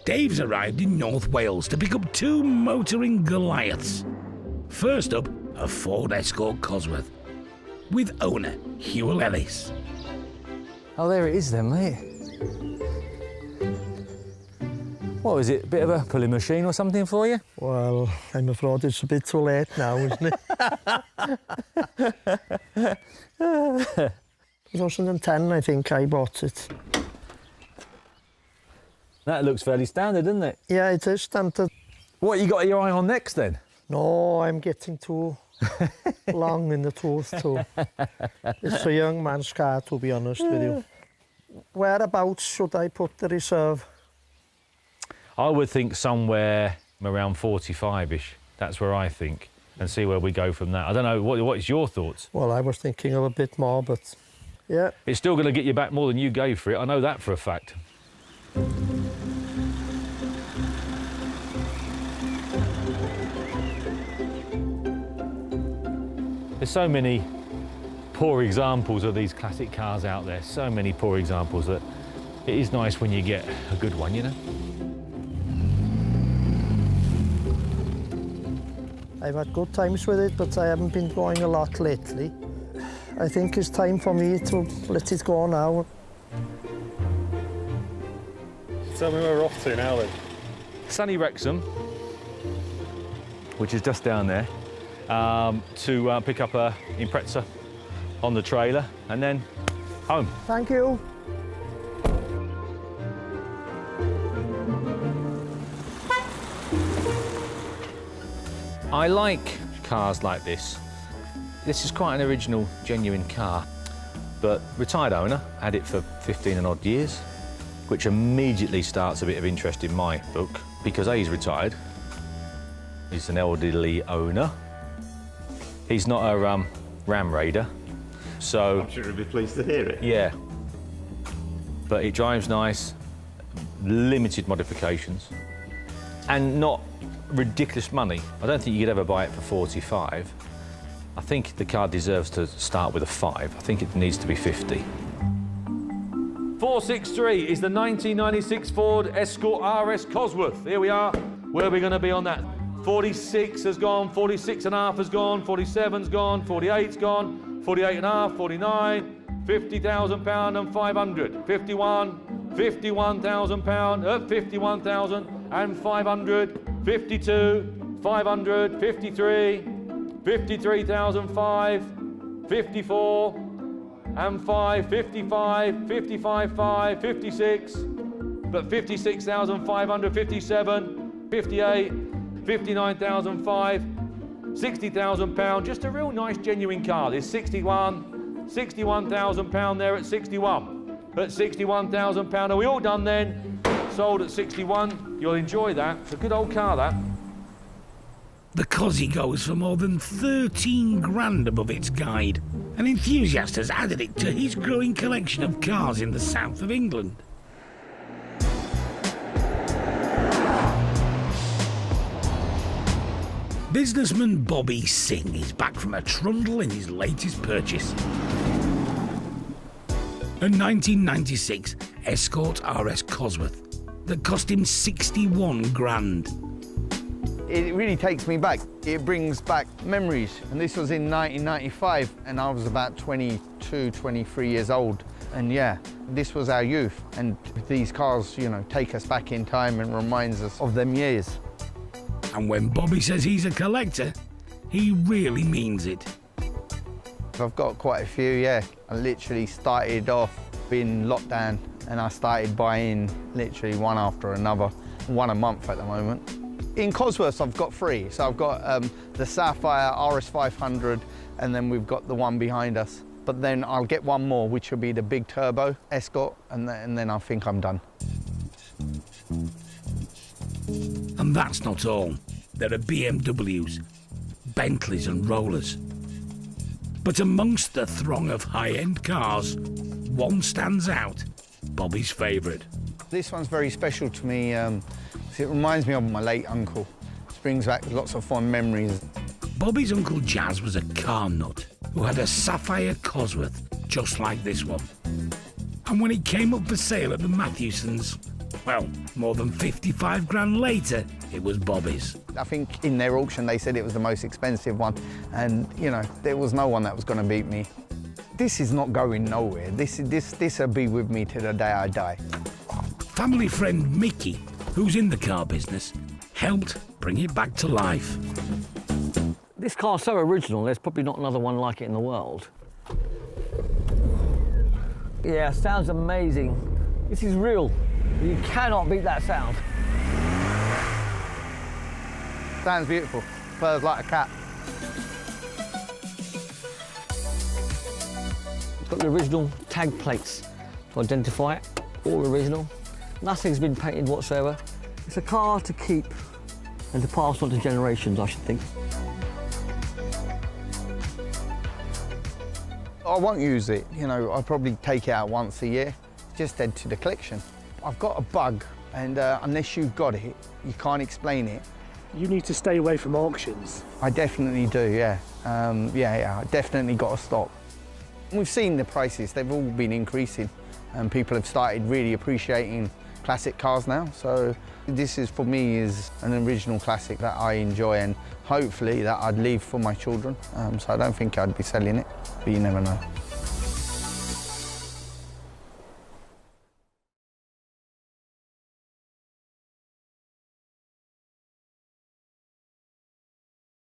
Dave's arrived in North Wales to pick up two motoring Goliaths. First up, a Ford Escort Cosworth, with owner Hugh Ellis. Oh, there it is then, mate. What is it, a bit of a pulling machine or something for you? Well, I'm afraid it's a bit too late now, isn't it? 2010, I think I bought it. That looks fairly standard, doesn't it? Yeah, it is standard. What you got your eye on next then? No, I'm getting too long in the tooth too. It's a young man's car, to be honest with you. Whereabouts should I put the reserve? I would think somewhere around 45-ish. That's where I think, and see where we go from that. I don't know, what is your thoughts? Well, I was thinking of a bit more, but yeah. It's still going to get you back more than you gave for it. I know that for a fact. There's so many poor examples of these classic cars out there, so many poor examples, that it is nice when you get a good one, you know? I've had good times with it, but I haven't been going a lot lately. I think it's time for me to let it go now. Tell me where we're off to now then. Sunny Wrexham, which is just down there, to pick up a Impreza on the trailer and then home. Thank you. I like cars like this. This is quite an original, genuine car, but retired owner, had it for 15 and odd years, which immediately starts a bit of interest in my book, because A, he's retired, he's an elderly owner, he's not a Ram Raider, so... I'm sure he'd be pleased to hear it. Yeah, but it drives nice, limited modifications, and not ridiculous money. I don't think you could ever buy it for 45. I think the car deserves to start with a 5. I think it needs to be 50. 463 is the 1996 Ford Escort RS Cosworth. Here we are. Where are we going to be on that? 46 has gone, 46 and a half has gone, 47's gone, 48's gone, 48 and a half, 49, £50,000 and 500, 51, £51,000, 51,000 and 500, 52, 500, 53, 53,005, 54 and 5, 55, 55, 5, 56, but 56,500, 57, 58, 59,005, £60,000, just a real nice genuine car. There's 61,000 pound there at 61. At 61,000 pound, are we all done then? Sold at 61, you'll enjoy that. It's a good old car, that. The Cosy goes for more than 13 grand above its guide. An enthusiast has added it to his growing collection of cars in the south of England. Businessman Bobby Singh is back from a trundle in his latest purchase. A 1996 Escort RS Cosworth that cost him 61 grand. It really takes me back. It brings back memories. And this was in 1995, and I was about 22, 23 years old. And yeah, this was our youth. And these cars, you know, take us back in time and reminds us of them years. And when Bobby says he's a collector, he really means it. I've got quite a few, yeah. I literally started off in lockdown, and I started buying literally one after another, one a month at the moment. In Cosworth, I've got 3. So I've got the Sapphire RS500, and then we've got the one behind us. But then I'll get one more, which will be the big turbo Escort, and then I think I'm done. And that's not all. There are BMWs, Bentleys and Rollers. But amongst the throng of high-end cars, one stands out, Bobby's favourite. This one's very special to me. It reminds me of my late uncle. It brings back lots of fond memories. Bobby's Uncle Jazz was a car nut who had a Sapphire Cosworth just like this one. And when it came up for sale at the Matthewsons, Well, more than 55 grand later, it was Bobby's. I think in their auction they said it was the most expensive one, and you know, there was no one that was going to beat me. This is not going nowhere. This'll be with me till the day I die. Family friend Mickey, who's in the car business, helped bring it back to life. This car's so original, there's probably not another one like it in the world. Yeah, sounds amazing. This is real. You cannot beat that sound. Sounds beautiful. Purrs like a cat. It's got the original tag plates to identify it, all original. Nothing's been painted whatsoever. It's a car to keep and to pass on to generations, I should think. I won't use it, you know, I'll probably take it out once a year, just add to the collection. I've got a bug, and unless you've got it, you can't explain it. You need to stay away from auctions. I definitely do, yeah. Yeah, I definitely got to stop. We've seen the prices, they've all been increasing, and people have started really appreciating classic cars now, so this is, for me, is an original classic that I enjoy, and hopefully that I'd leave for my children, so I don't think I'd be selling it, but you never know.